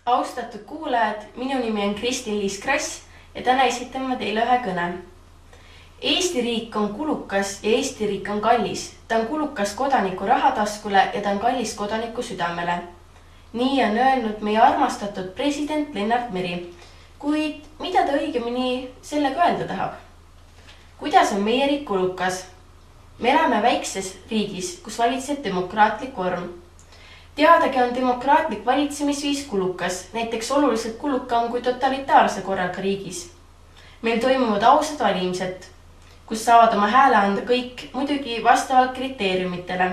Austatud kuulajad, minu nimi on Kristin-Liis Krass ja täna esitan ma teile ühe kõne. Eesti riik on kulukas ja Eesti riik on kallis. Ta on kulukas kodaniku rahataskule ja ta on kallis kodaniku südamele. Nii on öelnud meie armastatud president Lennart Meri. Kuid mida ta õigemini sellega öelda tahab? Kuidas on meie riik kulukas? Me elame väikses riigis, kus valitseb demokraatlik vorm. Teadagi on demokraatlik valitsemisviis kulukas, näiteks oluliselt kulukam kui totalitaarse korraga riigis. Meil toimuvad ausad valimised, kus saavad oma hääle anda kõik, muidugi vastavalt kriteeriumitele.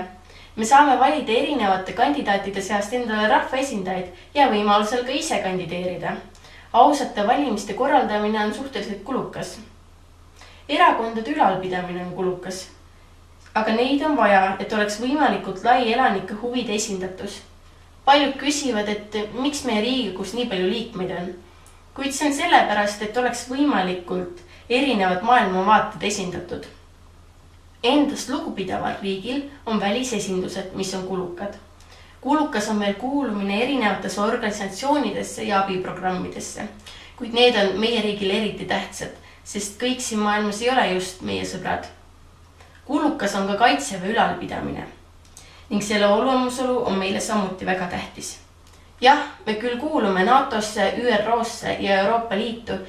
Me saame valida erinevate kandidaatide seast endale rahvaesindajaid ja võimalusel ka ise kandideerida. Ausate valimiste korraldamine on suhteliselt kulukas. Erakondade ülalpidamine on kulukas. Aga neid on vaja, et oleks võimalikult lai elanike huvide esindatus. Paljud küsivad, et miks meie Riigikogus nii palju liikmeid on. Kuid see on sellepärast, et oleks võimalikult erinevad maailmavaated esindatud. Endast lugupidaval riigil on välisesindused, mis on kulukad. Kulukas on meil kuulumine erinevatesse organisatsioonidesse ja abiprogrammidesse. Kuid need on meie riigil eriti tähtsad, sest kõik siin maailmas ei ole just meie sõbrad. Kulukas on ka kaitseväe ülalpidamine ning selle olemasolu on meile samuti väga tähtis. Jah, me küll kuulume NATO-sse, ÜRO-sse ja Euroopa Liitu,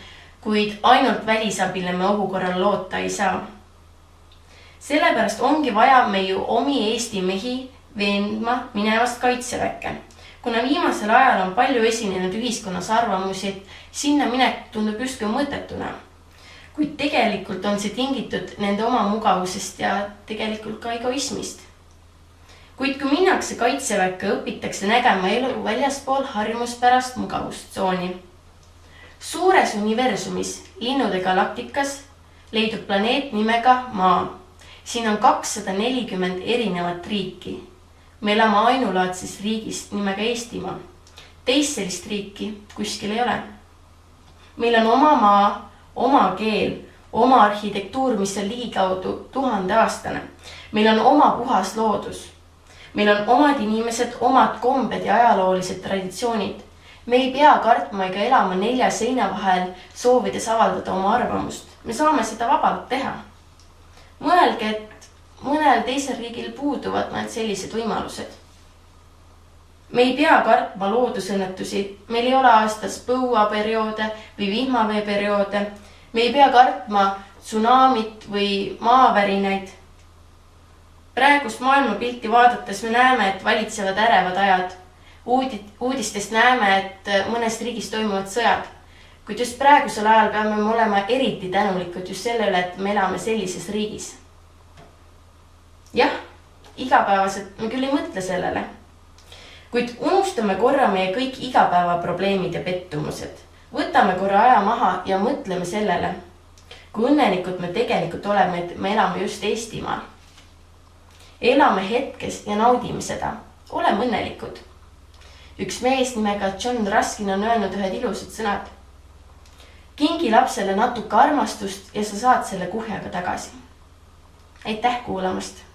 kuid ainult välisabile me ohu korral loota ei saa. Sellepärast ongi vaja meie omi Eesti mehi veendma minevast kaitseväkke. Kuna viimasel ajal on palju esinenud ühiskonnas arvamusi, et sinna minek tundub justkui mõttetuna. Kuid tegelikult on see tingitud nende oma mugavusest ja tegelikult ka egoismist. Kuid kui minnakse kaitseväkke, õpitakse nägema elu väljaspool harjumuspärast mugavustsooni. Suures universumis, linnude galaktikas, leidub planeet nimega Maa. Siin on 240 erinevat riiki. Me elame ainulaadses riigis nimega Eestimaa. Teist sellist riiki kuskil ei ole. Meil on oma maa, oma keel, oma arhitektuur, mis on ligikaudu 1000 aastane. Meil on oma puhas loodus. Meil on omad inimesed, omad kombed ja ajaloolised traditsioonid. Me ei pea kartma ega elama 4 seina vahel, soovides avaldada oma arvamust. Me saame seda vabalt teha. Mõelge, et mõnel teisel riigil puuduvad nad sellised võimalused. Me ei pea kartma loodusõnnetusi, meil ei ole aastas põuaperioode või vihmaveeperioode, me ei pea kartma tsunamit või maavärinaid. Praegust maailmapilti vaadates me näeme, et valitsevad ärevad ajad. Uudistest näeme, et mõnes riigis toimuvad sõjad, kuid just praegusel ajal peame me olema eriti tänulikud just sellele, et me elame sellises riigis. Jah, igapäevaselt me küll ei mõtle sellele. Kuid unustame korra meie kõik igapäevaprobleemid ja pettumused. Võtame korra aja maha ja mõtleme sellele, kui õnnelikud me tegelikult oleme, et me elame just Eestimaal. Elame hetkes ja naudime seda. Oleme õnnelikud. Üks mees nimega John Ruskin on öelnud ühed ilusad sõnad. Kingi lapsele natuke armastust ja sa saad selle kuhjaga tagasi. Aitäh kuulamast!